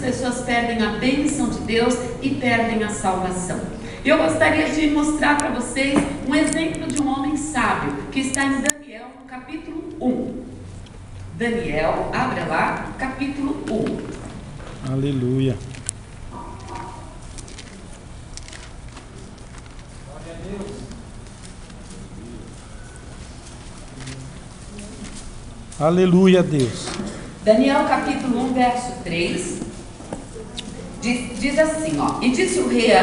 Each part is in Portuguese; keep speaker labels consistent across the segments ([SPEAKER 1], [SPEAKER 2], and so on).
[SPEAKER 1] pessoas perdem a bênção de Deus e perdem a salvação. Eu gostaria de mostrar para vocês um exemplo de um homem sábio, que está em Daniel, no capítulo 1. Daniel, abra lá, capítulo 1.
[SPEAKER 2] Aleluia. Aleluia, Deus.
[SPEAKER 1] Daniel capítulo 1, verso 3, diz assim, ó: E disse o rei a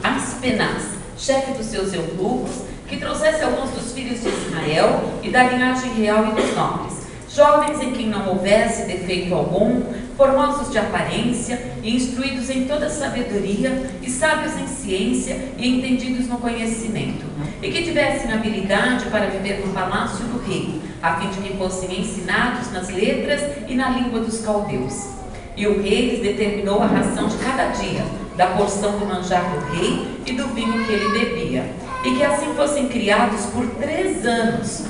[SPEAKER 1] Aspenaz, chefe dos seus eunucos, que trouxesse alguns dos filhos de Israel e da linhagem real e dos nobres, jovens em quem não houvesse defeito algum, formosos de aparência e instruídos em toda sabedoria e sábios em ciência e entendidos no conhecimento, e que tivessem habilidade para viver no palácio do rei, a fim de que fossem ensinados nas letras e na língua dos caldeus. E o rei lhes determinou a ração de cada dia, da porção do manjar do rei e do vinho que ele bebia, e que assim fossem criados por 3 anos,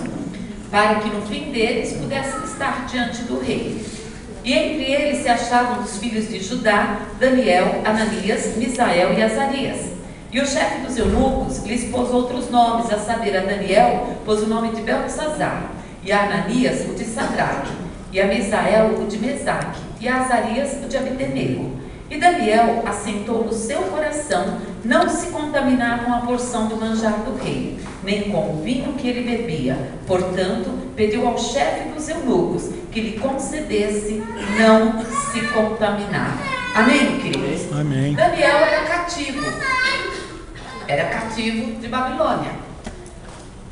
[SPEAKER 1] para que no fim deles pudessem estar diante do rei. E entre eles se achavam dos filhos de Judá, Daniel, Ananias, Misael e Azarias. E o chefe dos eunucos lhes pôs outros nomes, a saber, a Daniel pôs o nome de Beltesazar, e a Ananias o de Sadraque, e a Misael o de Mesaque, e a Azarias o de Abdenego. E Daniel assentou no seu coração não se contaminar com a porção do manjar do rei, nem com o vinho que ele bebia. Portanto, pediu ao chefe dos eunucos que lhe concedesse não se contaminar. Amém, queridos?
[SPEAKER 2] Amém.
[SPEAKER 1] Daniel era cativo de Babilônia,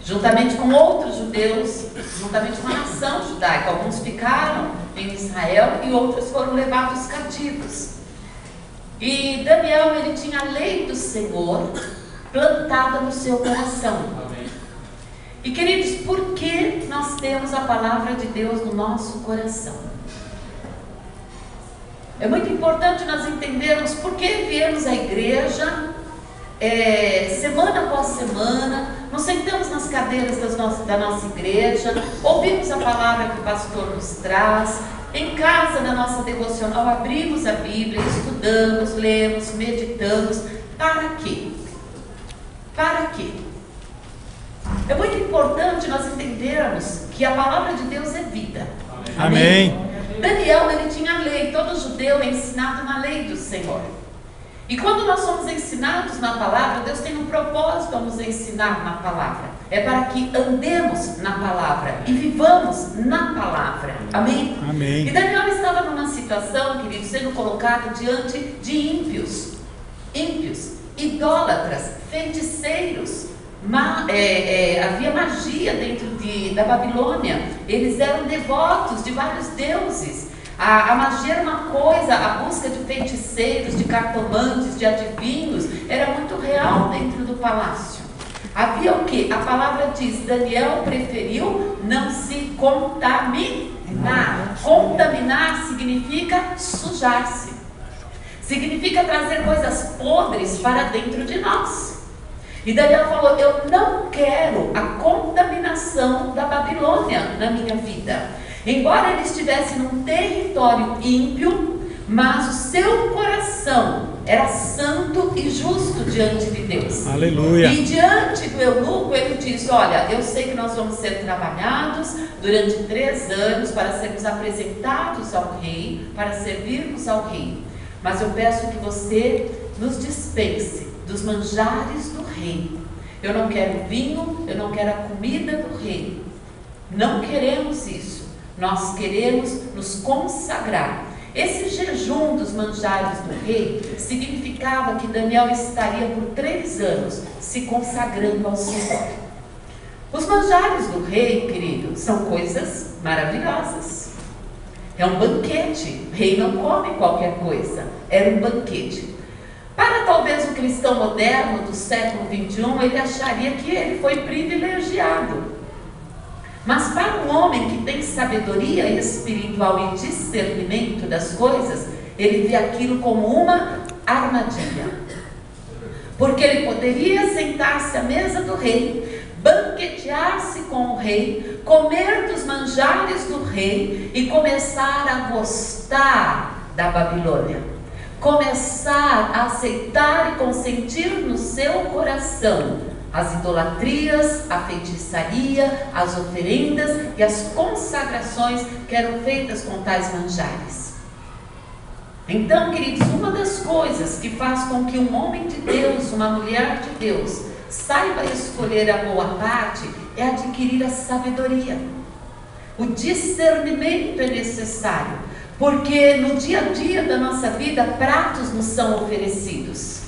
[SPEAKER 1] juntamente com outros judeus, juntamente com a nação judaica. Alguns ficaram em Israel e outros foram levados cativos. E Daniel, ele tinha a lei do Senhor plantada no seu coração. Amém. E queridos, por que nós temos a palavra de Deus no nosso coração? É muito importante nós entendermos por que viemos à igreja, semana após semana, nos sentamos nas cadeiras da nossa igreja, ouvimos a palavra que o pastor nos traz. Em casa, na nossa devocional, abrimos a Bíblia, estudamos, lemos, meditamos. Para quê? Para quê? É muito importante nós entendermos que a palavra de Deus é vida.
[SPEAKER 2] Amém.
[SPEAKER 1] Daniel, ele tinha a lei. Todo judeu é ensinado na lei do Senhor. E quando nós somos ensinados na palavra, Deus tem um propósito a nos ensinar na palavra. É para que andemos na palavra e vivamos na palavra. Amém?
[SPEAKER 2] Amém.
[SPEAKER 1] E Daniel estava numa situação, querido, sendo colocado diante de ímpios, idólatras, feiticeiros. Havia magia dentro da Babilônia. Eles eram devotos de vários deuses. A magia era uma coisa, a busca de feiticeiros, de cartomantes, de adivinhos, era muito real dentro do palácio. Havia o que? A palavra diz, Daniel preferiu não se contaminar. Contaminar significa sujar-se. Significa trazer coisas podres para dentro de nós. E Daniel falou, eu não quero a contaminação da Babilônia na minha vida. Embora ele estivesse num território ímpio, mas o seu coração era santo e justo diante de Deus.
[SPEAKER 2] Aleluia.
[SPEAKER 1] E diante do eunuco ele disse, olha, eu sei que nós vamos ser trabalhados durante 3 anos para sermos apresentados ao rei, para servirmos ao rei. Mas eu peço que você nos dispense dos manjares do rei. Eu não quero vinho, eu não quero a comida do rei. Não queremos isso. Nós queremos nos consagrar. Esse jejum dos manjares do rei significava que Daniel estaria por 3 anos se consagrando ao Senhor. Os manjares do rei, querido, são coisas maravilhosas. É um banquete. O rei não come qualquer coisa. Era um banquete. Para talvez o cristão moderno do século 21, ele acharia que ele foi privilegiado. Mas para um homem que tem sabedoria espiritual e discernimento das coisas, ele vê aquilo como uma armadilha. Porque ele poderia sentar-se à mesa do rei, banquetear-se com o rei, comer dos manjares do rei e começar a gostar da Babilônia. Começar a aceitar e consentir no seu coração as idolatrias, a feitiçaria, as oferendas e as consagrações que eram feitas com tais manjares. Então, queridos, uma das coisas que faz com que um homem de Deus, uma mulher de Deus, saiba escolher a boa parte é adquirir a sabedoria. O discernimento é necessário, porque no dia a dia da nossa vida pratos nos são oferecidos.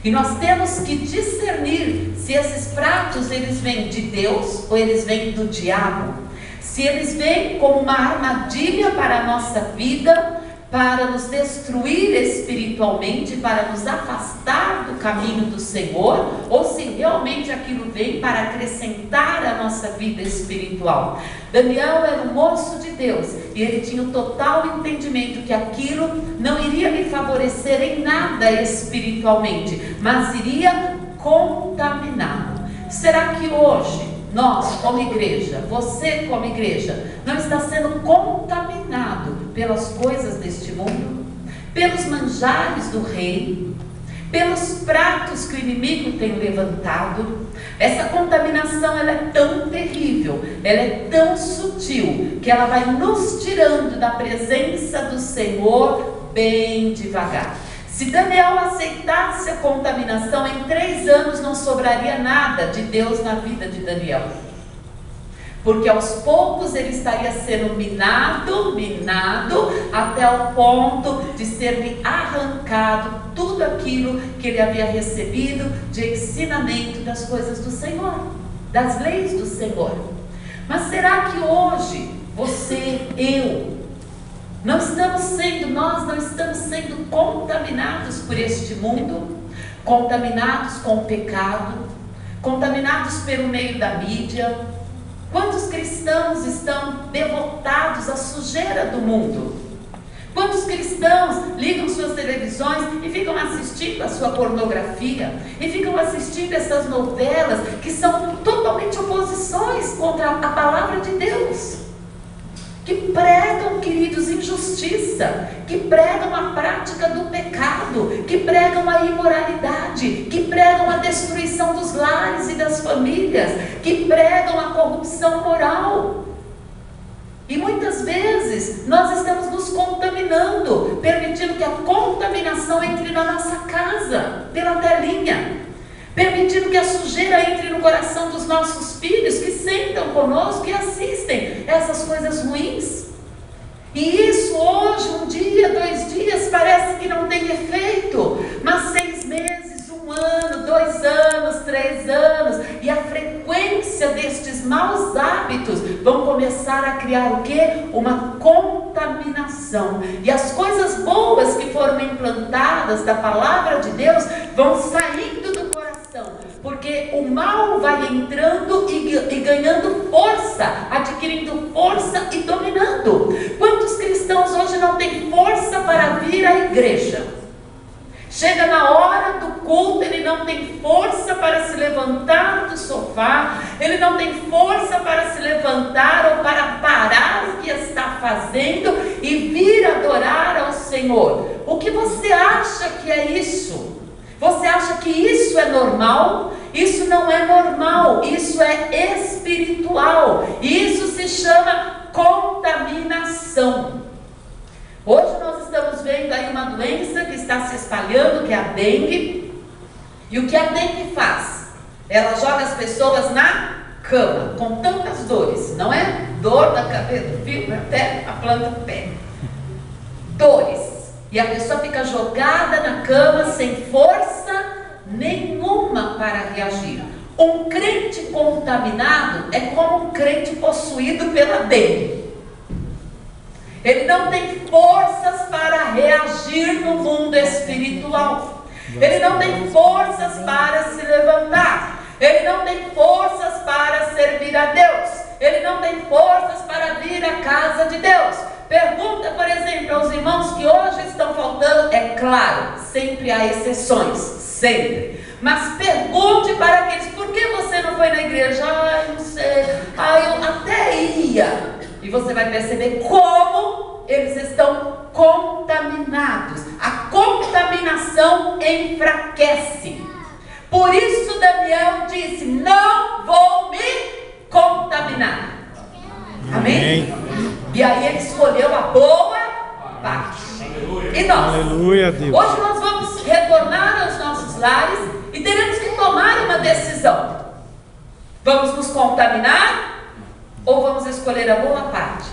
[SPEAKER 1] E nós temos que discernir se esses pratos eles vêm de Deus ou eles vêm do diabo. Se eles vêm como uma armadilha para a nossa vida, para nos destruir espiritualmente, para nos afastar do caminho do Senhor, ou se realmente aquilo vem para acrescentar a nossa vida espiritual. Daniel era um moço de Deus e ele tinha o total entendimento que aquilo não iria lhe favorecer em nada espiritualmente, mas iria contaminá-lo. Será que hoje nós, como igreja, você como igreja, não está sendo contaminado pelas coisas deste mundo? Pelos manjares do rei? Pelos pratos que o inimigo tem levantado? Essa contaminação ela é tão terrível, ela é tão sutil, que ela vai nos tirando da presença do Senhor bem devagar. Se Daniel aceitasse a contaminação, em 3 anos não sobraria nada de Deus na vida de Daniel. Porque aos poucos ele estaria sendo minado, até o ponto de ser-lhe arrancado tudo aquilo que ele havia recebido de ensinamento das coisas do Senhor, das leis do Senhor. Mas será que hoje, você, eu, nós não estamos sendo contaminados por este mundo, contaminados com o pecado, contaminados pelo meio da mídia? Quantos cristãos estão devotados à sujeira do mundo? Quantos cristãos ligam suas televisões e ficam assistindo a sua pornografia, e ficam assistindo essas novelas que são totalmente oposições contra a palavra de Deus? Que pregam, queridos, injustiça, que pregam a prática do pecado, que pregam a imoralidade, que pregam a destruição dos lares e das famílias, que pregam a corrupção moral. E muitas vezes nós estamos nos contaminando, permitindo que a contaminação entre na nossa casa, pela telinha, permitindo que a sujeira entre no coração dos nossos filhos, que sentam conosco e assistem essas coisas ruins. E isso hoje, 1 dia, 2 dias, parece que não tem efeito, mas 6 meses, 1 ano, 2 anos, 3 anos, e a frequência destes maus hábitos vão começar a criar o quê? Uma contaminação. E as coisas boas que foram implantadas da palavra de Deus vão saindo do coração, porque o mal vai entrando e ganhando força, adquirindo força e dominando. Quantos cristãos hoje não têm força para vir à igreja? Chega na hora do culto, ele não tem força para se levantar do sofá, ele não tem força para se levantar ou para parar o que está fazendo e vir adorar ao Senhor. O que você acha que é isso? Você acha que isso é normal? Isso não é normal, isso é espiritual. Isso se chama contaminação. Hoje nós estamos vendo aí uma doença que está se espalhando, que é a dengue. E o que a dengue faz? Ela joga as pessoas na cama, com tantas dores, não é? Dor da cabeça, do fio até a planta do pé. Dores. E a pessoa fica jogada na cama sem força nenhuma para reagir. Um crente contaminado é como um crente possuído pela dengue. Ele não tem forças para reagir no mundo espiritual. Ele não tem forças para se levantar. Ele não tem forças para servir a Deus. Ele não tem forças para vir à casa de Deus. Pergunta, por exemplo, aos irmãos que hoje estão faltando. É claro, sempre há exceções, sempre. Mas pergunte para aqueles: por que você não foi na igreja? Eu não sei, eu até ia. E você vai perceber como eles estão contaminados. A contaminação enfraquece. Por isso Daniel disse: não vou me contaminar. Amém? E aí ele escolheu a boa parte. E nós?
[SPEAKER 2] Aleluia, Deus.
[SPEAKER 1] Hoje nós vamos retornar aos nossos lares e teremos que tomar uma decisão. Vamos nos contaminar ou vamos escolher a boa parte?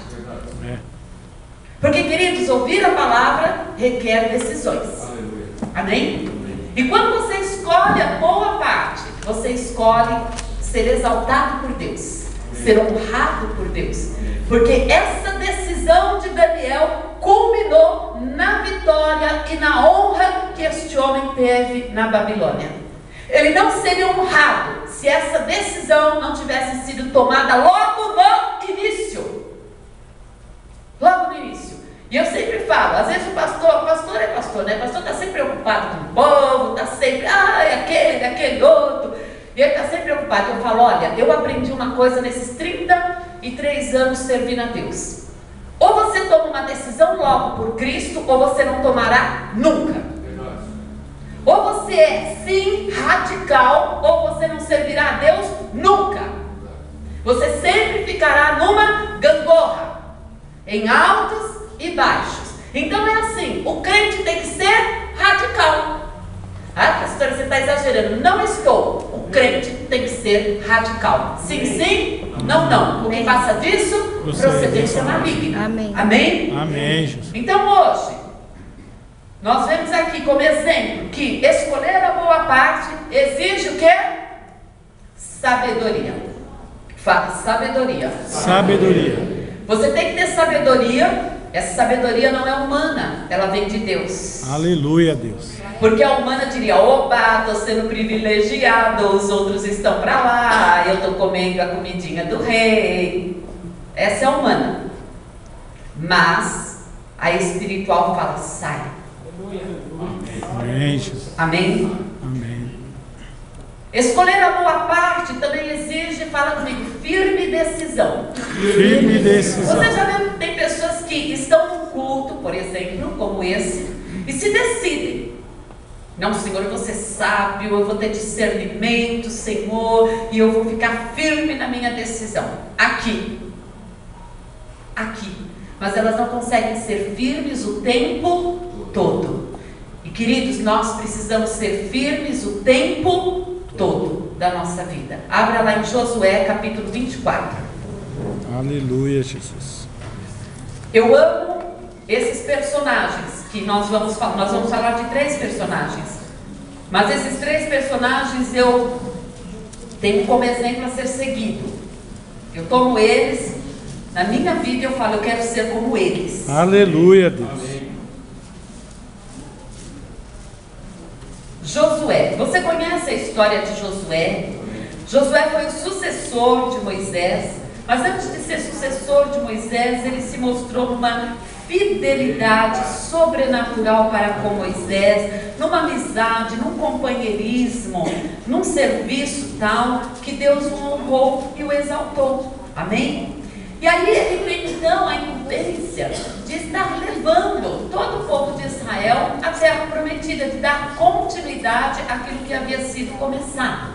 [SPEAKER 1] Porque, queridos, ouvir a palavra requer decisões. Amém? E quando você escolhe a boa parte, você escolhe ser exaltado por Deus, ser honrado por Deus. Porque essa decisão de Daniel culminou na vitória e na honra que este homem teve na Babilônia. Ele não seria honrado se essa decisão não tivesse sido tomada logo no início. Logo no início. E eu sempre falo, às vezes o pastor é pastor, né? O pastor está sempre preocupado com o povo, está sempre, aquele outro. E ele está sempre preocupado. Eu falo, olha, eu aprendi uma coisa nesses 33 anos servindo a Deus. Ou você toma uma decisão logo por Cristo, ou você não tomará nunca. Ou você é sim radical, ou você não servirá a Deus nunca. Você sempre ficará numa gangorra, em altos e baixos. Então é assim, o crente tem que ser radical. Ah, pastora, você está exagerando. Não estou. O crente tem que ser radical. Sim, sim, não, não. Porque faça disso procedência maligna.
[SPEAKER 3] Amém.
[SPEAKER 1] Amém?
[SPEAKER 2] Amém, Jesus.
[SPEAKER 1] Então hoje, nós vemos aqui como exemplo que escolher a boa parte exige o quê? Sabedoria. Fala, sabedoria.
[SPEAKER 2] Sabedoria.
[SPEAKER 1] Você tem que ter sabedoria. Essa sabedoria não é humana, ela vem de Deus.
[SPEAKER 2] Aleluia, Deus.
[SPEAKER 1] Porque a humana diria: opa, estou sendo privilegiado, os outros estão para lá, eu estou comendo a comidinha do rei. Essa é a humana. Mas a espiritual fala: sai.
[SPEAKER 2] Amém, Jesus.
[SPEAKER 1] Amém?
[SPEAKER 2] Amém.
[SPEAKER 1] Escolher a boa parte também exige, fala comigo, firme decisão.
[SPEAKER 2] Firme decisão.
[SPEAKER 1] Você já viu que tem pessoas que estão num culto, por exemplo, como esse, e se decidem: não, Senhor, eu vou ser sábio, eu vou ter discernimento, Senhor, e eu vou ficar firme na minha decisão. Aqui. Mas elas não conseguem ser firmes o tempo todo. E, queridos, nós precisamos ser firmes o tempo todo da nossa vida. Abra lá em Josué, capítulo 24.
[SPEAKER 2] Aleluia, Jesus.
[SPEAKER 1] Eu amo esses personagens que nós vamos falar de 3 personagens. Mas esses 3 personagens eu tenho como exemplo a ser seguido. Eu tomo eles na minha vida e eu falo: eu quero ser como eles.
[SPEAKER 2] Aleluia, Deus.
[SPEAKER 1] Josué, você conhece a história de Josué? Josué foi o sucessor de Moisés, mas antes de ser sucessor de Moisés, ele se mostrou numa fidelidade sobrenatural para com Moisés, numa amizade, num companheirismo, num serviço tal, que Deus o honrou e o exaltou. Amém? E aí ele tem então a incumbência de estar levando todo o povo de Israel à terra prometida, de dar continuidade àquilo que havia sido começado.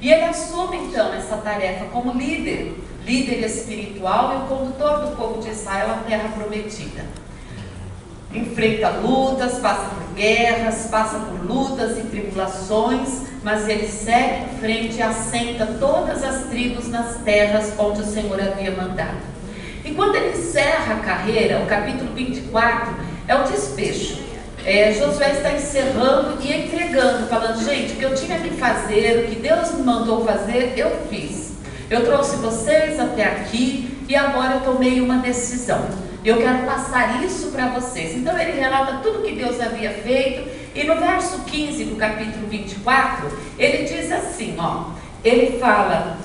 [SPEAKER 1] E ele assume então essa tarefa como líder espiritual e o condutor do povo de Israel à terra prometida. Enfrenta lutas, passa por guerras, passa por lutas e tribulações, mas ele segue em frente e assenta todas as tribos nas terras onde o Senhor havia mandado. E quando ele encerra a carreira, o capítulo 24 é o desfecho. Josué está encerrando e entregando, falando: gente, o que eu tinha que fazer, o que Deus me mandou fazer, eu fiz. Eu trouxe vocês até aqui e agora eu tomei uma decisão. Eu quero passar isso para vocês. Então ele relata tudo que Deus havia feito. E no verso 15 do capítulo 24, ele diz assim, ele fala: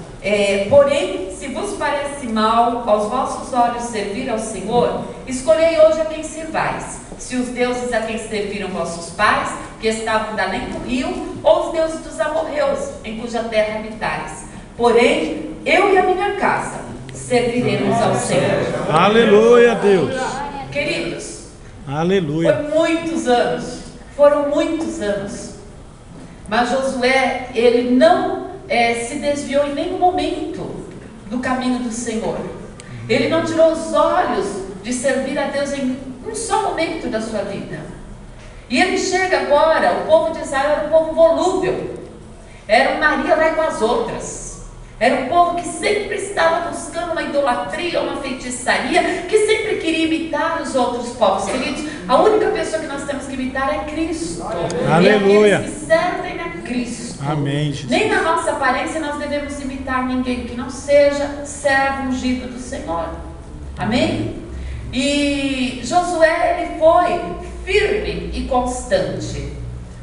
[SPEAKER 1] porém, se vos parece mal aos vossos olhos servir ao Senhor, escolhei hoje a quem servais. Se os deuses a quem serviram vossos pais, que estavam da além do rio, ou os deuses dos amorreus, em cuja terra habitares. Porém, eu e a minha casa serviremos ao Senhor.
[SPEAKER 2] Aleluia, Deus.
[SPEAKER 1] Queridos,
[SPEAKER 2] Aleluia.
[SPEAKER 1] foram muitos anos. Mas Josué, ele não se desviou em nenhum momento do caminho do Senhor. Ele não tirou os olhos de servir a Deus em um só momento da sua vida. E ele chega agora, o povo de Israel era um povo volúvel. Era um Maria vai com as outras. Era um povo que sempre estava buscando uma idolatria, uma feitiçaria, que sempre queria imitar os outros povos. Queridos, a única pessoa que nós temos que imitar é Cristo.
[SPEAKER 2] Aleluia.
[SPEAKER 1] E aqueles que servem a Cristo.
[SPEAKER 2] Amém, Jesus.
[SPEAKER 1] Nem na nossa aparência nós devemos imitar ninguém que não seja servo ungido do Senhor. Amém? E Josué, ele foi firme e constante.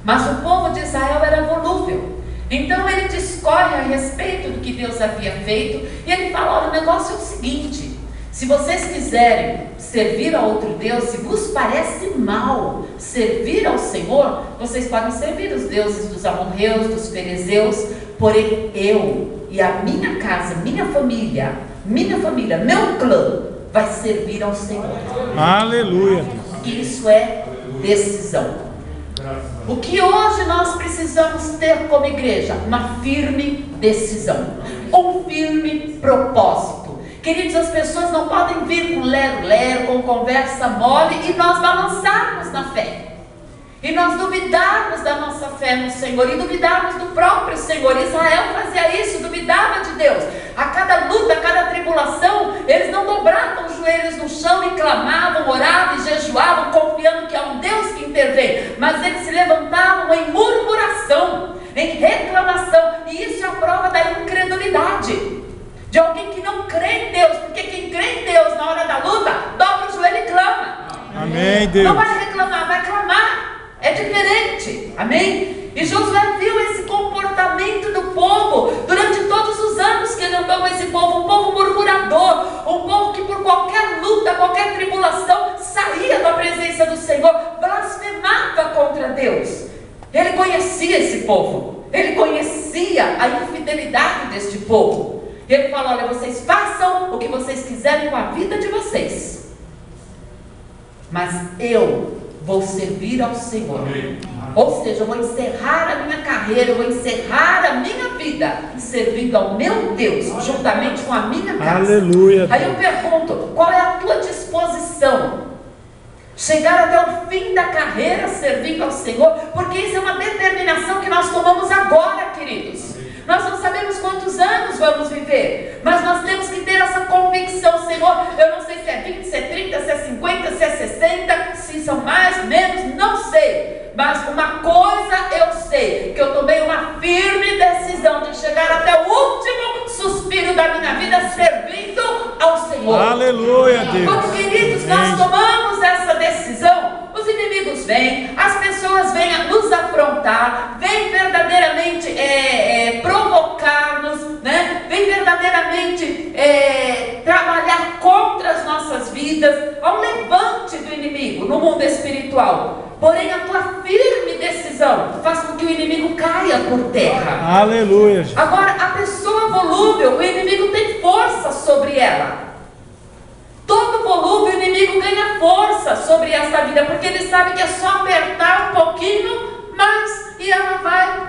[SPEAKER 1] Mas o povo de Israel era volúvel. Então ele discorre a respeito do que Deus havia feito, e ele fala: olha, o negócio é o seguinte, se vocês quiserem servir a outro Deus, se vos parece mal servir ao Senhor, vocês podem servir os deuses dos amorreus, dos ferezeus, porém eu e a minha casa, minha família, meu clã vai servir ao Senhor.
[SPEAKER 2] Aleluia.
[SPEAKER 1] Isso é decisão. O que hoje nós precisamos ter como igreja? Uma firme decisão, um firme propósito. Queridos, as pessoas não podem vir com lero-lero, com conversa mole e nós balançarmos na fé. E nós duvidarmos da nossa fé no Senhor e duvidarmos do próprio Senhor. Israel fazia isso, duvidava de Deus. A cada luta, a cada tribulação, eles não dobravam os joelhos no chão e clamavam, oravam e jejuavam, confiando que é um Deus que intervém. Mas eles se levantavam em murmuração, em reclamação. E isso é a prova da incredulidade de alguém que não crê em Deus. Porque quem crê em Deus na hora da luta, dobra o joelho e clama.
[SPEAKER 2] Amém, Deus.
[SPEAKER 1] Não vai reclamar, vai clamar. É diferente, amém? E Josué viu esse comportamento do povo durante todos os anos que ele andou com esse povo. Um povo murmurador, um povo que por qualquer luta, qualquer tribulação, saía da presença do Senhor, blasfemava contra Deus. Ele conhecia esse povo, ele conhecia a infidelidade deste povo. Ele falou: olha, vocês façam o que vocês quiserem com a vida de vocês, mas eu vou servir ao Senhor. Ou seja, eu vou encerrar a minha carreira, eu vou encerrar a minha vida servindo ao meu Deus, juntamente com a minha casa.
[SPEAKER 2] Aleluia.
[SPEAKER 1] Aí eu pergunto: qual é a tua disposição? Chegar até o fim da carreira servindo ao Senhor? Porque isso é uma determinação que nós tomamos agora, queridos. Nós não sabemos quantos anos vamos viver, mas nós temos que ter essa convicção: Senhor, eu não sei se é 20, se é 30, se é 50, se é 60, se são mais, menos, não sei. Mas uma coisa eu sei, que eu tomei uma firme decisão de chegar até o último suspiro da minha vida servindo ao Senhor.
[SPEAKER 2] Aleluia, Deus.
[SPEAKER 1] Quando, queridos, nós tomamos essa decisão, os inimigos vêm, as pessoas vêm a nos afrontar, vêm verdadeiramente provocar-nos, né? Vêm verdadeiramente trabalhar contra as nossas vidas. Há um levante do inimigo no mundo espiritual. Porém, a tua firme decisão faz com que o inimigo caia por terra.
[SPEAKER 2] Aleluia.
[SPEAKER 1] Agora, a pessoa volúvel, o inimigo tem força sobre ela. Todo volúvel, o inimigo ganha força sobre essa vida, porque ele sabe que é só apertar um pouquinho mais e ela vai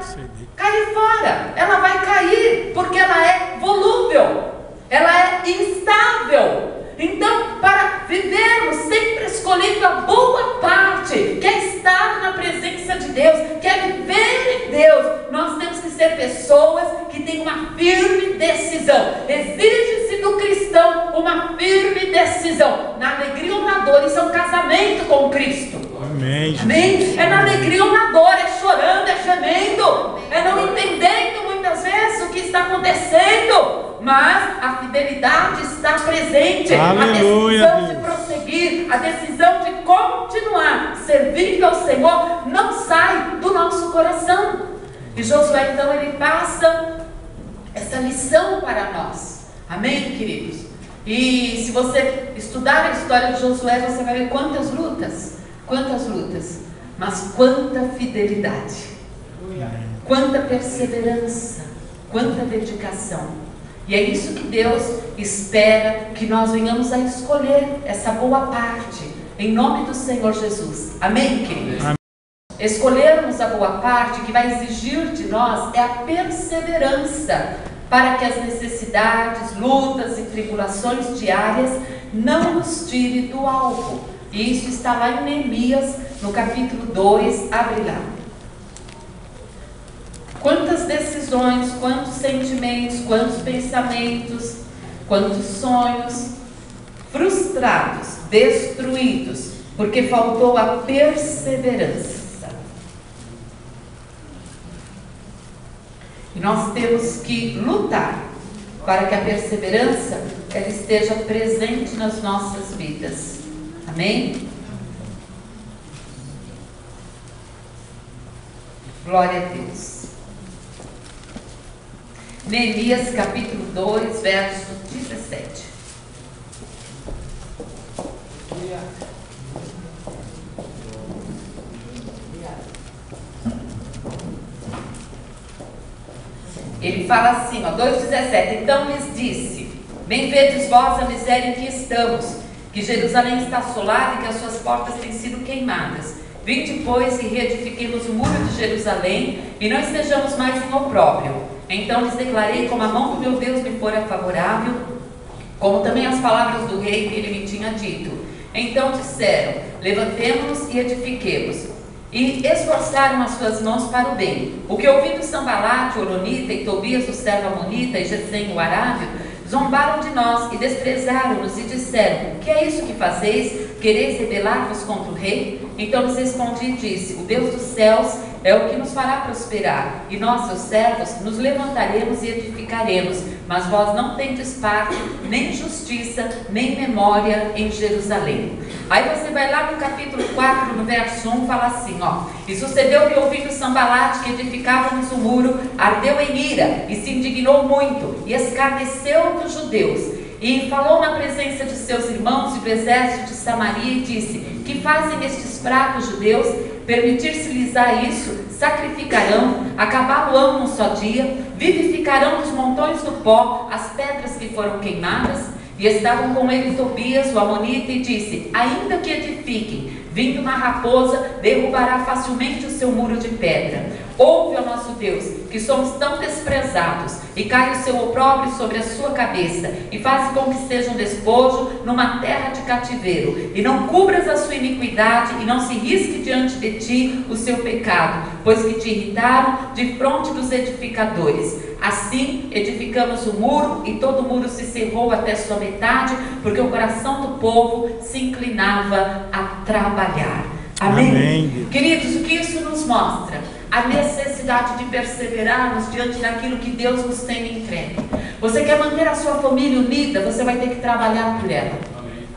[SPEAKER 1] cair fora. Ela vai cair, porque ela é volúvel, ela é instável. Então, para vivermos sempre escolhendo a boa parte, que é estar na presença de Deus, que é viver em Deus, nós temos que ser pessoas que têm uma firme decisão. Exige-se do cristão uma firme decisão, na alegria ou na dor. Isso é um casamento com Cristo.
[SPEAKER 2] Amém.
[SPEAKER 1] Amém? É na alegria ou na dor, é chorando, é gemendo, é não entendendo muitas vezes o que está acontecendo, mas a fidelidade está presente.
[SPEAKER 2] Aleluia,
[SPEAKER 1] a decisão de prosseguir, a decisão de continuar servindo ao Senhor não sai do nosso coração. E Josué, então, ele passa essa lição para nós. Amém, queridos? E se você estudar a história de Josué, você vai ver quantas lutas, mas quanta fidelidade, quanta perseverança, quanta dedicação. E é isso que Deus espera que nós venhamos a escolher, essa boa parte, em nome do Senhor Jesus. Amém, queridos?
[SPEAKER 2] Amém.
[SPEAKER 1] Escolhermos a boa parte que vai exigir de nós é a perseverança, para que as necessidades, lutas e tribulações diárias não nos tirem do alvo. E isso está lá em Neemias, no capítulo 2, abre lá. Quantas decisões, quantos sentimentos, quantos pensamentos, quantos sonhos frustrados, destruídos, porque faltou a perseverança. E nós temos que lutar para que a perseverança ela esteja presente nas nossas vidas. Amém? Glória a Deus. Neemias capítulo 2, verso 17. Ele fala assim, 2,17. Então lhes disse: bem vedes vós a miséria em que estamos, que Jerusalém está assolada e que as suas portas têm sido queimadas. Vinde, pois, e reedifiquemos o muro de Jerusalém, e não estejamos mais em opróbrio. Então lhes declarei como a mão do meu Deus me fora favorável, como também as palavras do rei que ele me tinha dito. Então disseram: levantemo-nos e edifiquemos. E esforçaram as suas mãos para o bem. O que ouvindo Sambalate, o Horonita, e Tobias, o servo amonita, e Gesem, o arábio, zombaram de nós e desprezaram-nos e disseram: que é isso que fazeis? Quereis rebelar-vos contra o rei? Então lhes respondi e disse: o Deus dos céus é o que nos fará prosperar, e nós, seus servos, nos levantaremos e edificaremos, mas vós não tendes parte, nem justiça, nem memória em Jerusalém. Aí você vai lá no capítulo 4, no verso 1, fala assim, e sucedeu que ouvindo Sambalate que edificávamos o muro, ardeu em ira, e se indignou muito, e escarneceu dos judeus, e falou na presença de seus irmãos e do exército de Samaria, e disse: que fazem estes fracos judeus? Permitir-se-lhes a isso, sacrificarão, acabá-lo-ão num só dia, vivificarão dos montões do pó as pedras que foram queimadas. E estavam com ele Tobias, o amonita, e disse: ainda que edifiquem, vindo uma raposa, derrubará facilmente o seu muro de pedra. Ouve, ó nosso Deus, que somos tão desprezados, e cai o seu opróbrio sobre a sua cabeça, e faz com que seja um despojo numa terra de cativeiro, e não cubras a sua iniquidade, e não se risque diante de ti o seu pecado, pois que te irritaram de fronte dos edificadores. Assim edificamos o muro, e todo o muro se cerrou até sua metade, porque o coração do povo se inclinava a trabalhar. Amém?
[SPEAKER 2] Amém.
[SPEAKER 1] Queridos, o que isso nos mostra? A necessidade de perseverarmos diante daquilo que Deus nos tem entregue. Você quer manter a sua família unida, você vai ter que trabalhar por ela. Amém.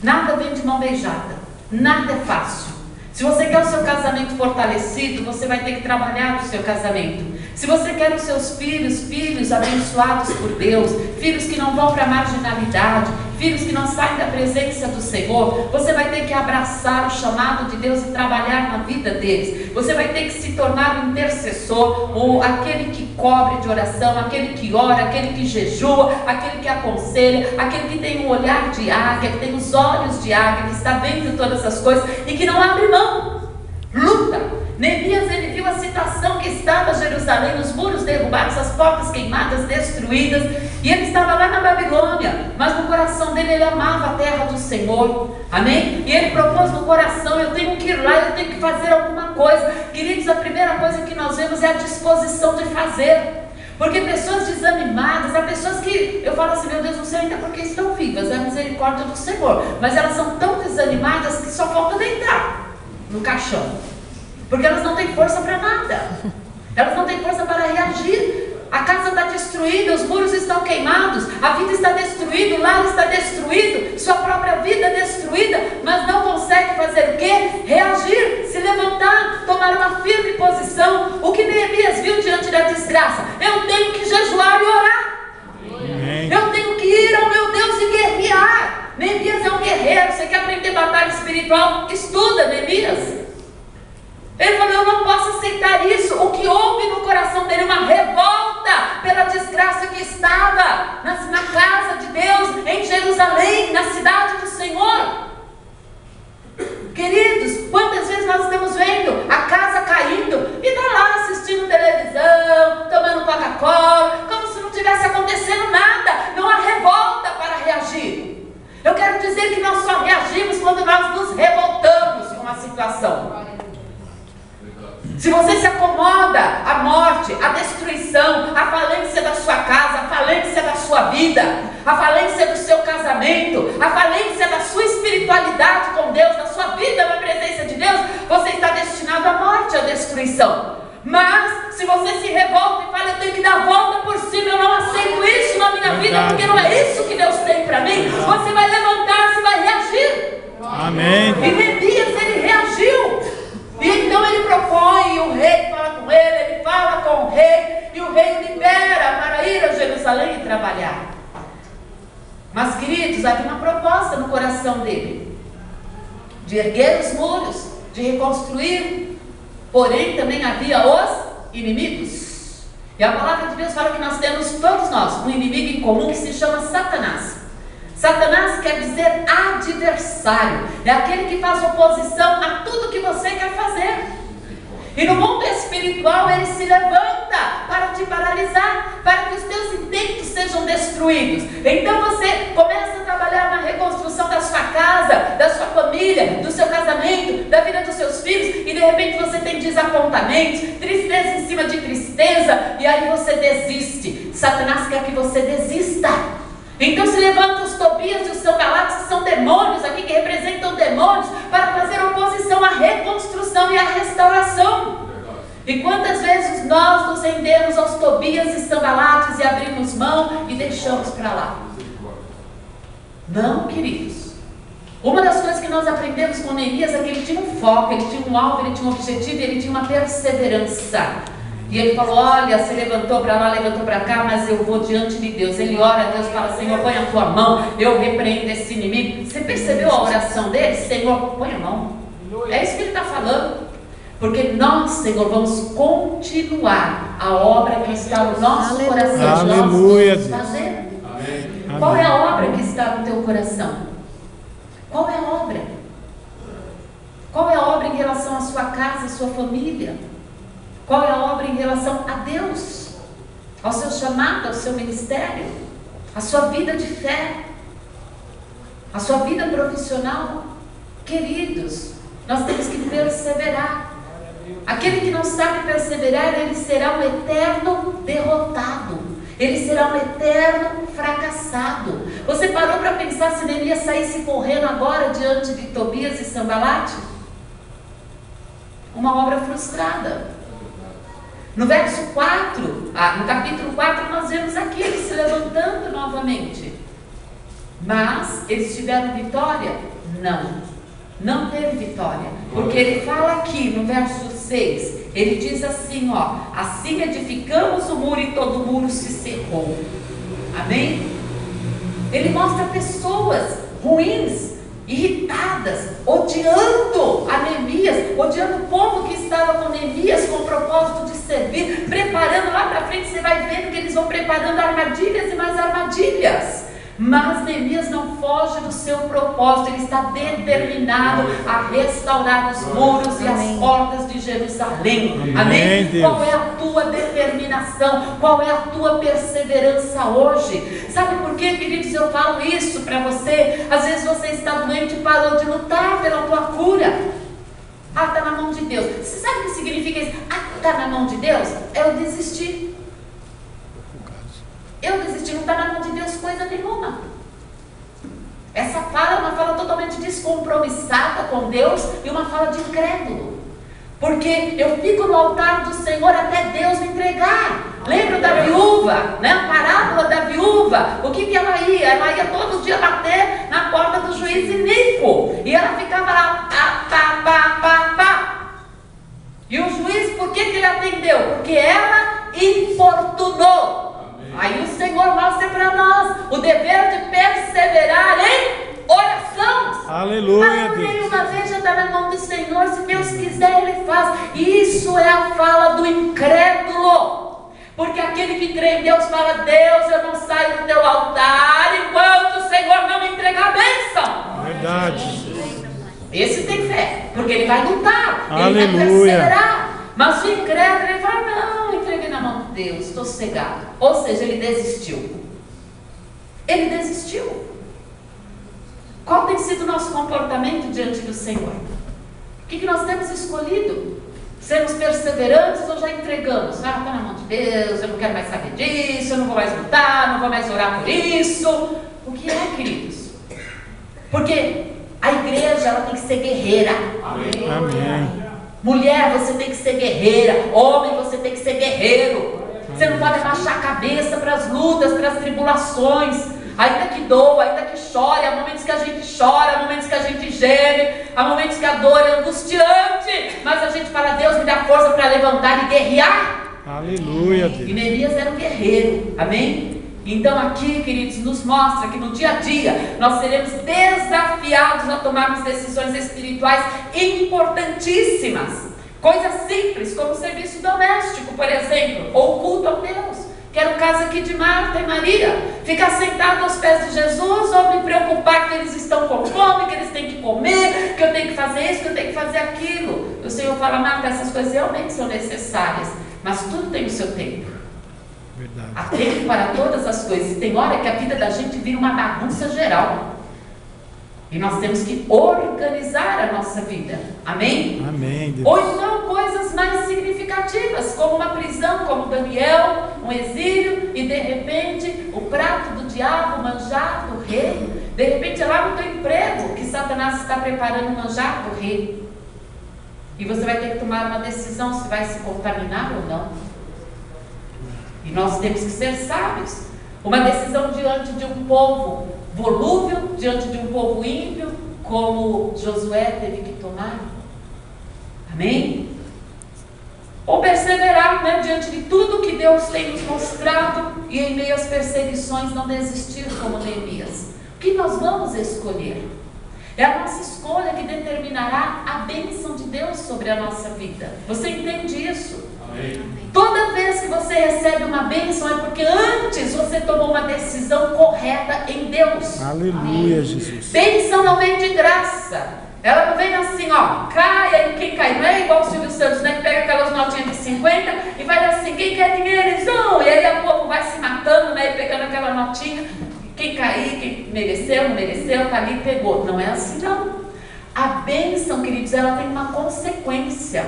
[SPEAKER 1] Nada vem de mão beijada, nada é fácil. Se você quer o seu casamento fortalecido, você vai ter que trabalhar no seu casamento. Se você quer os seus filhos abençoados por Deus, filhos que não vão para a marginalidade, filhos que não saem da presença do Senhor, você vai ter que abraçar o chamado de Deus e trabalhar na vida deles. Você vai ter que se tornar um intercessor, ou aquele que cobre de oração, aquele que ora, aquele que jejua, aquele que aconselha, aquele que tem um olhar de águia, que tem os olhos de águia, que está vendo todas as coisas e que não abre mão. Luta. Neemias, ele viu a situação que estava Jerusalém, os muros derrubados, as portas queimadas, destruídas, e ele estava lá na Babilônia, mas no coração dele ele amava a terra do Senhor. Amém? E ele propôs no coração: eu tenho que ir lá, eu tenho que fazer alguma coisa. Queridos, a primeira coisa que nós vemos é a disposição de fazer. Porque pessoas desanimadas, há pessoas que eu falo assim: meu Deus, não sei ainda porque estão vivas, é a misericórdia do Senhor, mas elas são tão desanimadas que só falta deitar no caixão, porque elas não têm força para nada, elas não têm força para reagir. A casa está destruída, os muros estão queimados, a vida está destruída, o lar está destruído, sua própria vida destruída, mas não consegue fazer o quê? Reagir, se levantar, tomar uma firme posição. O que Neemias viu diante da desgraça? Eu tenho que jejuar e orar. Amém. Eu tenho que ir ao meu Deus e guerrear. Neemias é um guerreiro. Você quer aprender batalha espiritual? Estuda, Neemias. Ele falou: eu não posso aceitar isso. O que houve no coração dele? Uma revolta pela desgraça que estava na casa de Deus, em Jerusalém, na cidade do Senhor. queridos, quantas vezes nós estamos vendo a casa caindo e está lá assistindo televisão, tomando Coca-Cola, como se não tivesse acontecendo nada, não há revolta para reagir. Eu quero dizer que nós só reagimos quando nós nos revoltamos com uma situação. Se você se acomoda à morte, à destruição, à falência da sua casa, à falência da sua vida, à falência do seu casamento, à falência da sua espiritualidade com Deus, da sua vida na presença de Deus, você está destinado à morte, à destruição. Mas, se você se revolta e fala, eu tenho que dar a volta por cima, eu não aceito isso na minha vida, porque não é isso que Deus tem para mim, você vai levantar-se e vai reagir.
[SPEAKER 2] Amém.
[SPEAKER 1] E Neemias, ele reagiu. E então ele propõe, e o rei fala com ele fala com o rei, e o rei o libera para ir a Jerusalém e trabalhar. Mas, queridos, havia uma proposta no coração dele, de erguer os muros, de reconstruir, porém também havia os inimigos. E a palavra de Deus fala que nós temos, todos nós, um inimigo em comum que se chama Satanás. Satanás quer dizer adversário, é aquele que faz oposição a tudo que você quer fazer. E no mundo espiritual ele se levanta para te paralisar, para que os teus intentos sejam destruídos. Então você começa a trabalhar na reconstrução da sua casa, da sua família, do seu casamento, da vida dos seus filhos, e de repente você tem desapontamentos, tristeza em cima de tristeza, e aí você desiste. Satanás quer que você desista. Então se levanta os Tobias e os Sanbalates, que são demônios aqui, que representam demônios, para fazer oposição à reconstrução e à restauração. E quantas vezes nós nos rendemos aos Tobias e Sanbalates e abrimos mão e deixamos para lá? Não, queridos. Uma das coisas que nós aprendemos com Neemias é que ele tinha um foco, ele tinha um alvo, ele tinha um objetivo, ele tinha uma perseverança. E ele falou, olha, você levantou para lá, levantou para cá, mas eu vou diante de Deus. Ele ora a Deus, fala, Senhor, põe a tua mão, eu repreendo esse inimigo. Você percebeu a oração dele? Senhor, põe a mão. É isso que ele está falando. Porque nós, Senhor, vamos continuar a obra que está no nosso coração.
[SPEAKER 2] Aleluia.
[SPEAKER 1] Nós vamos fazer.
[SPEAKER 2] Amém.
[SPEAKER 1] Qual é a obra que está no teu coração? Qual é a obra? Qual é a obra em relação à sua casa, à sua família? Qual é a obra em relação a Deus, ao seu chamado, ao seu ministério, à sua vida de fé, à sua vida profissional? Queridos, nós temos que perseverar. Aquele que não sabe perseverar, ele será um eterno derrotado, ele será um eterno fracassado. Você parou para pensar se Neemias saísse correndo agora diante de Tobias e Sanbalate? Uma obra frustrada. No verso 4, no capítulo 4, nós vemos aqui ele se levantando novamente. Mas eles tiveram vitória? Não teve vitória. Porque ele fala aqui no verso 6, ele diz assim, ó, assim edificamos o muro e todo o muro se cerrou. Amém? Ele mostra pessoas ruins, irritadas, odiando a Neemias, odiando o povo que estava com Neemias com o propósito de servir, preparando lá para frente. Você vai vendo que eles vão preparando armadilhas e mais armadilhas. Mas Neemias não foge do seu propósito, ele está determinado a restaurar os muros e as portas de Jerusalém. Amém? Qual é a tua determinação? Qual é a tua perseverança hoje? Sabe por quê, queridos, eu falo isso para você? Às vezes você está doente e parou de lutar pela tua cura. Ah, está na mão de Deus. Você sabe o que significa isso? Ah, está na mão de Deus? É eu desistir. Eu desisti, não está na mão de Deus coisa nenhuma. Essa fala é uma fala totalmente descompromissada com Deus e uma fala de incrédulo. Porque eu fico no altar do Senhor até Deus me entregar. Lembra da viúva, né? A parábola da viúva. O que ela ia? Ela ia todo dia bater na porta do juiz iníquo. E ela ficava lá, pá. E o juiz, por que ele atendeu? Porque ela importunou. Aí o Senhor mostra para nós o dever de perseverar em oração.
[SPEAKER 2] Aleluia,
[SPEAKER 1] Deus. Nenhuma vez já está na mão do Senhor. Se Deus quiser, Ele faz. Isso é a fala do incrédulo. Porque aquele que crê em Deus fala: Deus, eu não saio do teu altar enquanto o Senhor não me entregar a bênção.
[SPEAKER 2] Verdade.
[SPEAKER 1] Esse tem fé, porque ele vai lutar, ele vai
[SPEAKER 2] Aleluia.
[SPEAKER 1] perseverar. Mas o incrédulo, ele fala, não, entreguei na mão de Deus, estou cegado. Ou seja, ele desistiu. Ele desistiu. Qual tem sido o nosso comportamento diante do Senhor? O que nós temos escolhido? Sermos perseverantes ou já entregamos? Ah, está na mão de Deus, eu não quero mais saber disso, eu não vou mais lutar, não vou mais orar por isso. O que é, queridos? Porque a igreja, ela tem que ser guerreira.
[SPEAKER 2] Amém.
[SPEAKER 1] Mulher, você tem que ser guerreira. Homem, você tem que ser guerreiro. Você não pode abaixar a cabeça para as lutas, para as tribulações. Ainda que doa, ainda que chore, há momentos que a gente chora, há momentos que a gente geme, há momentos que a dor é angustiante, mas a gente fala, Deus me dá força para levantar e guerrear.
[SPEAKER 2] Aleluia, Deus.
[SPEAKER 1] E Neemias era um guerreiro, amém? Então aqui, queridos, nos mostra que no dia a dia nós seremos desafiados a tomarmos decisões espirituais importantíssimas. Coisas simples, como o serviço doméstico, por exemplo, ou culto a Deus. Quero o caso aqui de Marta e Maria. Ficar sentado aos pés de Jesus ou me preocupar que eles estão com fome, que eles têm que comer, que eu tenho que fazer isso, que eu tenho que fazer aquilo. O Senhor fala, Marta, essas coisas realmente são necessárias, mas tudo tem o seu tempo.
[SPEAKER 2] Verdade.
[SPEAKER 1] Há tempo para todas as coisas. E tem hora que a vida da gente vira uma bagunça geral. E nós temos que organizar a nossa vida. Amém?
[SPEAKER 2] Amém, Deus.
[SPEAKER 1] Ou então coisas mais significativas, como uma prisão, como Daniel, um exílio, e de repente o prato do diabo, o manjar do rei. De repente é lá no teu emprego que Satanás está preparando o manjar do rei. E você vai ter que tomar uma decisão se vai se contaminar ou não. E nós temos que ser sábios. Uma decisão diante de um povo volúvel, diante de um povo ímpio, como Josué teve que tomar. Amém? Ou perseverar, né, diante de tudo que Deus tem nos mostrado e em meio às perseguições não desistir como Neemias. O que nós vamos escolher? É a nossa escolha que determinará a bênção de Deus sobre a nossa vida. Você entende isso?
[SPEAKER 2] Amém.
[SPEAKER 1] Toda vez que você recebe uma bênção é porque antes você tomou uma decisão correta em Deus.
[SPEAKER 2] Aleluia, Jesus.
[SPEAKER 1] Bênção não vem de graça. Ela não vem assim, ó, caia e quem cai. Não é igual o Silvio Santos, né? Que pega aquelas notinhas de 50 e vai assim, quem quer dinheiro, eles vão. E aí o povo vai se matando, né? E pegando aquela notinha. Quem cair, quem mereceu, não mereceu, tá ali, pegou. Não é assim, não. A bênção, queridos, ela tem uma consequência.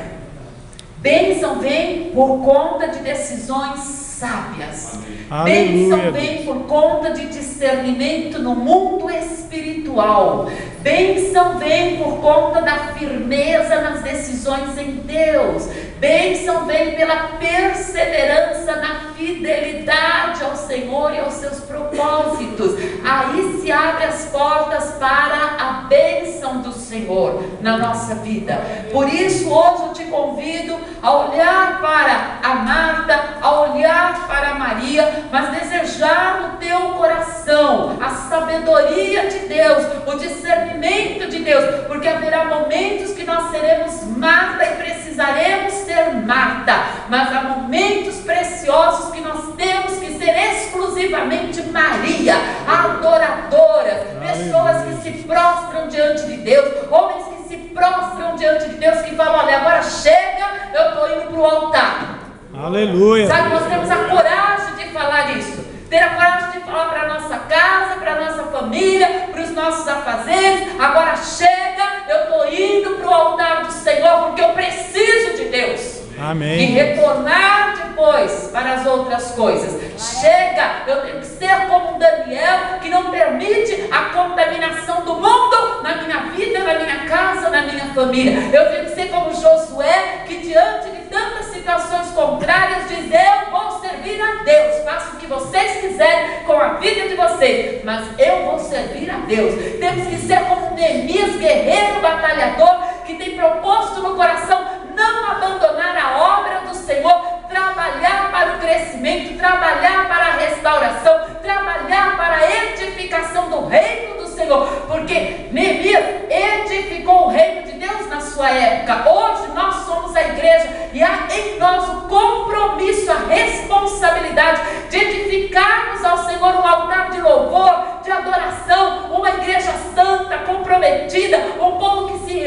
[SPEAKER 1] Bênção vem por conta de decisões sábias. Bênção vem por conta de discernimento no mundo espiritual. Bênção vem por conta da firmeza nas decisões em Deus. Bênção vem pela perseverança na fidelidade ao Senhor e aos seus propósitos. Aí se abrem as portas para a bênção do Senhor na nossa vida. Por isso hoje eu te convido a olhar para a Marta, a olhar para a Maria, mas desejar no teu coração a sabedoria de Deus, o discernimento de Deus, porque haverá momentos que nós seremos Marta e precisaremos ser Marta, mas há momentos preciosos que nós temos que ser exclusivamente Maria, adoradoras, pessoas que se prostram diante de Deus, homens que se prostram diante de Deus, que falam, olha, agora chega, eu estou indo para o altar.
[SPEAKER 2] Aleluia.
[SPEAKER 1] Sabe, nós temos a coragem de falar isso, ter a coragem de falar para a nossa casa, para a nossa família, para os nossos afazeres, agora chega, eu estou indo para o altar do Senhor, porque eu preciso de Deus.
[SPEAKER 2] Amém.
[SPEAKER 1] E retornar depois para as outras coisas. Chega, eu tenho que ser como um Daniel, que não permite a contaminação do mundo na minha vida, na minha casa, na minha família. Eu tenho que ser como Josué, que diante de tantas situações contrárias diz, eu vou servir a Deus, faço o que vocês quiserem com a vida de vocês, mas eu vou servir a Deus. Temos que ser como Neemias, guerreiro, batalhador, que tem proposto no coração não abandonar a obra do Senhor, trabalhar para o crescimento, trabalhar para a restauração, trabalhar para a edificação do reino do Senhor, porque Neemias edificou o reino de Deus na sua época. Hoje nós somos a igreja e há em nós o compromisso, a responsabilidade de edificarmos ao Senhor um altar de louvor, de adoração, uma igreja santa, comprometida, um povo que se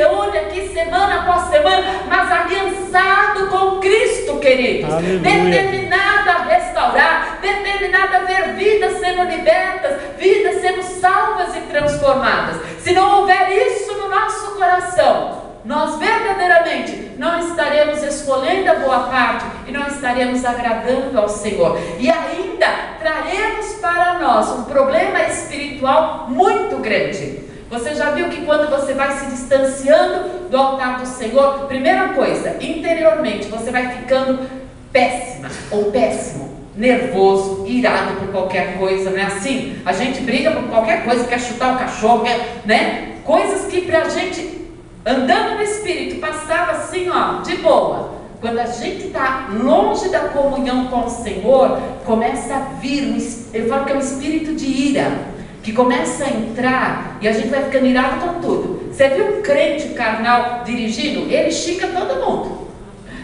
[SPEAKER 1] queridos.
[SPEAKER 2] Aleluia.
[SPEAKER 1] Determinada a restaurar, determinada a ver vidas sendo libertas, vidas sendo salvas e transformadas. Se não houver isso no nosso coração, nós verdadeiramente não estaremos escolhendo a boa parte e não estaremos agradando ao Senhor. E ainda traremos para nós um problema espiritual muito grande. Você já viu que quando você vai se distanciando do altar do Senhor, primeira coisa, interiormente você vai ficando péssima ou péssimo, nervoso, irado por qualquer coisa, não é assim? A gente briga por qualquer coisa, quer chutar o cachorro, né? Coisas que pra gente, andando no Espírito, passava assim, ó, de boa. Quando a gente está longe da comunhão com o Senhor, começa a vir, eu falo que é um espírito de ira, que começa a entrar e a gente vai ficando irado com tudo. Você viu um crente carnal dirigindo? Ele xinga todo mundo.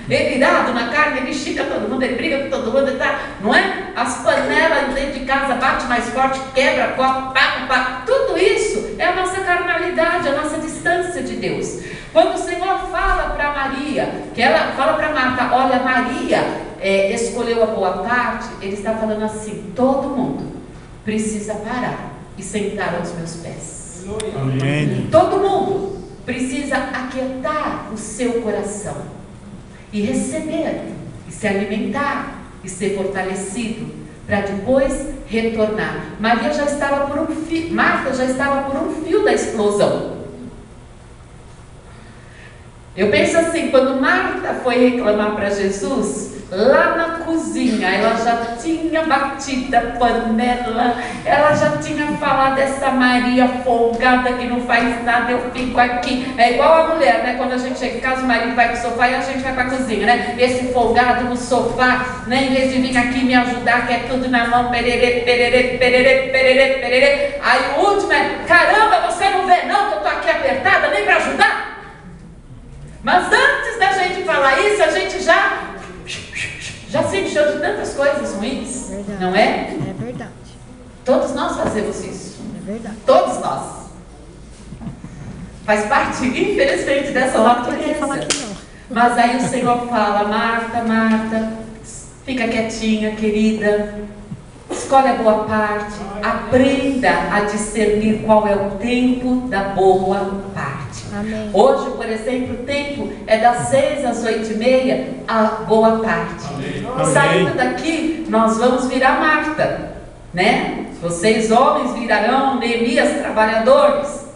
[SPEAKER 1] Ele irado na carne, ele xinga todo mundo, ele briga com todo mundo, tá? Não é? As panelas dentro de casa bate mais forte, quebra, copo, pá. Tudo isso é a nossa carnalidade, a nossa distância de Deus. Quando o Senhor fala para Maria, que ela fala para Marta, olha, Maria escolheu a boa parte, Ele está falando assim, todo mundo precisa parar e sentar aos meus pés.
[SPEAKER 2] Amém.
[SPEAKER 1] Todo mundo precisa aquietar o seu coração e receber, e se alimentar, e ser fortalecido, para depois retornar. Marta já estava por um fio da explosão. Eu penso assim, quando Marta foi reclamar para Jesus, lá na cozinha, ela já tinha batido a panela, ela já tinha falado dessa Maria folgada que não faz nada, eu fico aqui. É igual a mulher, né? Quando a gente chega em casa, o marido vai para o sofá e a gente vai para a cozinha, né? Esse folgado no sofá, né? Em vez de vir aqui me ajudar, que é tudo na mão, pererê. Aí o último é, caramba, você não vê não que eu tô aqui apertada, nem para ajudar? Mas antes da gente falar isso, a gente já se encheu de tantas coisas ruins,
[SPEAKER 3] Verdade.
[SPEAKER 1] não é?
[SPEAKER 3] É verdade.
[SPEAKER 1] Todos nós fazemos isso.
[SPEAKER 3] É verdade.
[SPEAKER 1] Todos nós. Faz parte, infelizmente, dessa
[SPEAKER 3] Não tô aqui falar
[SPEAKER 1] natureza.
[SPEAKER 3] que não.
[SPEAKER 1] Mas aí o Senhor fala, Marta, fica quietinha, querida. Escolhe a boa parte. Aprenda a discernir qual é o tempo da boa parte.
[SPEAKER 3] Amém.
[SPEAKER 1] Hoje, por exemplo, o tempo é das 6 às 8h30, a boa parte.
[SPEAKER 2] Amém.
[SPEAKER 1] Saindo daqui, nós vamos virar Marta, né? Vocês homens virarão Neemias, trabalhadores,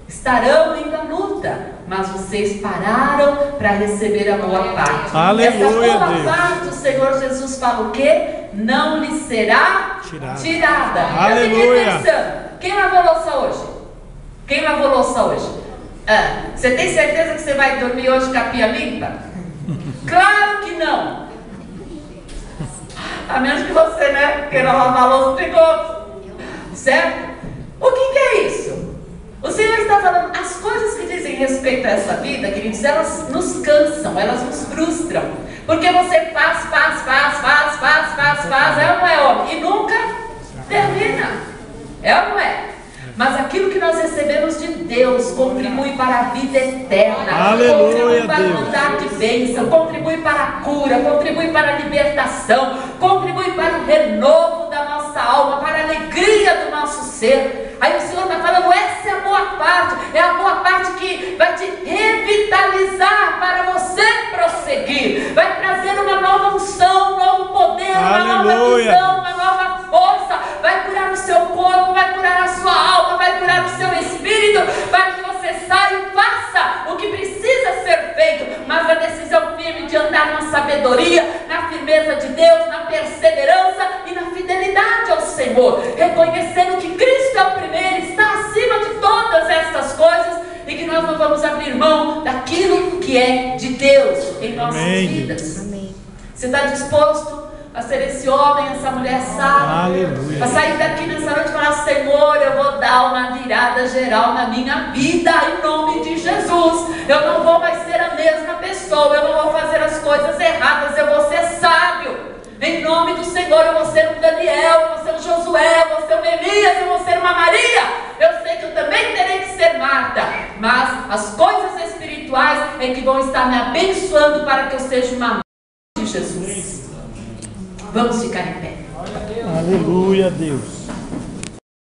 [SPEAKER 1] estarão indo à luta, mas vocês pararam para receber a boa parte.
[SPEAKER 2] Aleluia,
[SPEAKER 1] Essa boa
[SPEAKER 2] Deus.
[SPEAKER 1] parte, o Senhor Jesus fala o quê? Não lhe será tirada.
[SPEAKER 2] Aleluia.
[SPEAKER 1] Eu fiquei pensando, quem lavou louça hoje? Quem lavou louça hoje? Você tem certeza que você vai dormir hoje com a pia limpa? Claro que não. A menos que você, né, queira lavar a louça perigoso. Certo? O que é isso? O Senhor está falando, as coisas que dizem respeito a essa vida, queridos, elas nos cansam, elas nos frustram. Porque você faz, é ou não é, homem? E nunca termina. É ou não é? Mas aquilo que nós recebemos de Deus contribui para a vida eterna.
[SPEAKER 2] Aleluia,
[SPEAKER 1] contribui para
[SPEAKER 2] Deus.
[SPEAKER 1] o andar de bênção, contribui para a cura, contribui para a libertação, contribui para o renovo da nossa alma, para a alegria do nosso ser. Aí o Senhor está falando, essa é a boa parte, é a boa parte que vai te revitalizar para você prosseguir, vai trazer uma nova unção, um novo poder, uma nova
[SPEAKER 2] Aleluia.
[SPEAKER 1] visão, uma nova força, vai curar o seu corpo, vai curar a sua alma, vai curar o seu espírito, para que você saia e faça o que precisa ser feito, mas a decisão firme de andar na sabedoria, na firmeza de Deus, na perseverança e na fidelidade ao Senhor, reconhecendo que Cristo é o primeiro, está acima de todas estas coisas e que nós não vamos abrir mão daquilo que é de Deus em nossas
[SPEAKER 2] Amém.
[SPEAKER 1] vidas.
[SPEAKER 3] Amém.
[SPEAKER 1] Você está disposto a ser esse homem, essa mulher sábia?
[SPEAKER 2] Aleluia.
[SPEAKER 1] Para sair daqui nessa noite e falar, Senhor, eu vou dar uma virada geral na minha vida, em nome de Jesus. Eu não vou mais ser a mesma pessoa, eu não vou fazer as coisas erradas, eu vou ser sábio. Em nome do Senhor, eu vou ser um Daniel, eu vou ser um Josué, eu vou ser um Elias, eu vou ser uma Maria. Eu sei que eu também terei que ser Marta, mas as coisas espirituais é que vão estar me abençoando para que eu seja uma mãe de Jesus. Vamos ficar em pé.
[SPEAKER 2] Aleluia, Deus.